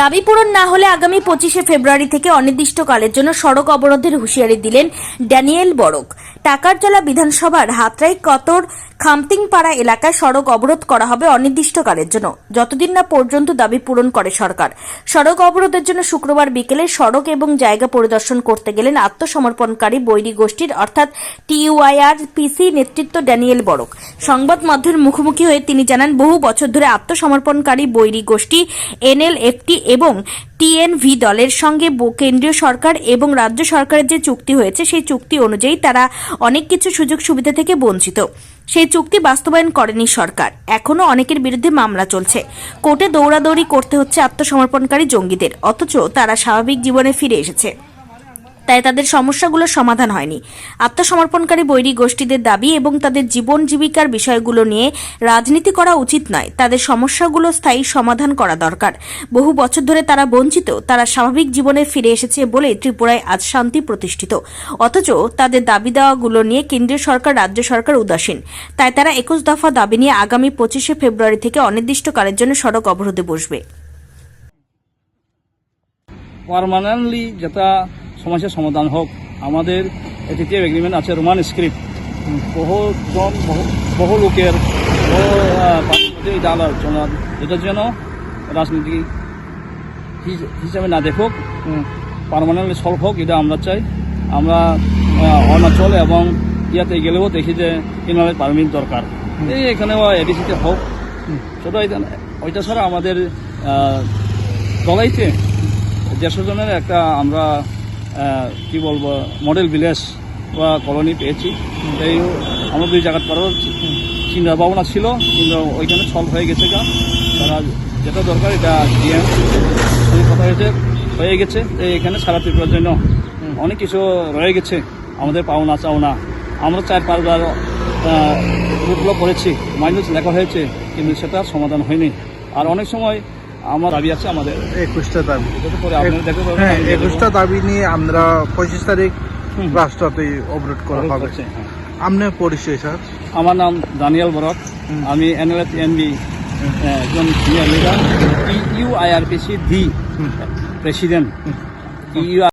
দাবি পূরণ না হলে আগামী 25শে ফেব্রুয়ারি থেকে অনির্দিষ্টকালের জন্য সড়ক অবরোধের হুঁশিয়ারি দিলেন ড্যানিয়েল বরক। টাকারজলা বিধানসভার হাতরাই কতর খামতিংপাড়া এলাকায় সড়ক অবরোধ করা হবে অনির্দিষ্টকালের জন্য, যতদিন না পর্যন্ত দাবি পূরণ করে সরকার। সড়ক অবরোধের জন্য শুক্রবার বিকেলে সড়ক এবং জায়গা পরিদর্শন করতে গেলেন আত্মসমর্পণকারী বৈরী গোষ্ঠীর অর্থাৎ TUIRPC নেতৃত্ব ড্যানিয়েল বরক। সংবাদ মাধ্যমের মুখোমুখি হয়ে তিনি জানান, বহু বছর ধরে আত্মসমর্পণকারী বৈরী গোষ্ঠী NLFT এবং TNV দলের সঙ্গে কেন্দ্রীয় সরকার এবং রাজ্য সরকারের যে চুক্তি হয়েছে সেই চুক্তি অনুযায়ী তারা অনেক কিছু সুযোগ সুবিধা থেকে বঞ্চিত। সেই চুক্তি বাস্তবায়ন করেনি সরকার। এখনো অনেকের বিরুদ্ধে মামলা চলছে। কোর্টে দৌড়াদৌড়ি করতে হচ্ছে আত্মসমর্পণকারী জঙ্গিদের, অথচ তারা স্বাভাবিক জীবনে ফিরে এসেছে। তাই তাদের সমস্যাগুলোর সমাধান হয়নি। আত্মসমর্পণকারী বৈরী গোষ্ঠীদের দাবি এবং তাদের জীবন জীবিকার বিষয়গুলো নিয়ে রাজনীতি করা উচিত নয়। তাদের সমস্যাগুলো স্থায়ী সমাধান করা দরকার। বহু বছর ধরে তারা বঞ্চিত, তারা স্বাভাবিক জীবনে ফিরে এসেছে বলে ত্রিপুরায় আজ শান্তি প্রতিষ্ঠিত, অথচ তাদের দাবি দেওয়াগুলো নিয়ে কেন্দ্রীয় সরকার রাজ্য সরকার উদাসীন। তাই তারা 21 দফা দাবি নিয়ে আগামী 25শে ফেব্রুয়ারি থেকে অনির্দিষ্টকালের জন্য সড়ক অবরোধে বসবে। পার্মানেন্টলি যেটা সমস্যার সমাধান হোক। আমাদের তৃতীয় এগ্রিমেন্ট আছে, রোমান স্ক্রিপ্ট। বহু লোকের এটা আলোচনা, এটার জন্য রাজনীতি হিসাবে না দেখুক, পার্মানেন্টলি সলভ হোক, এটা আমরা চাই। আমরা অরুণাচল এবং ইয়াতে গেলেও দেখি যে ইনভার্ট পারমিট দরকার, এই এখানেও এডিসিতে হোক। ছোটো ওইটা ছাড়া আমাদের দলাইতে 150 জনের একটা আমরা কি বলবো মডেল ভিলেজ বা কলোনি পেয়েছি। তাই আমরা 2 জায়গা করার চিন্তা ভাবনা ছিল, কিন্তু ওইখানে সলভ হয়ে গেছে। তারা যেটা দরকার এটা ডিএম কথা হয়ে গেছে। তাই এখানে সারা ত্রিপুরার জন্য অনেক কিছু রয়ে গেছে আমাদের পাওনা চাওনা। আমরা 4-5 বার রুটগুলো করেছি, মাইনাস লেখা হয়েছে, কিন্তু সেটা সমাধান হয়নি। আর অনেক সময় আমার দাবি আছে, আমাদের 21টা দাবি। 21টা দাবি নিয়ে আমরা 25 তারিখ রাস্তাতে অবরোধ করা হবে। আপনার পরিচয় স্যার? আমার নাম ড্যানিয়েল বরক। আমি NLFT একজন সিনিয়র লিডার, TUIRPC প্রেসিডেন্ট।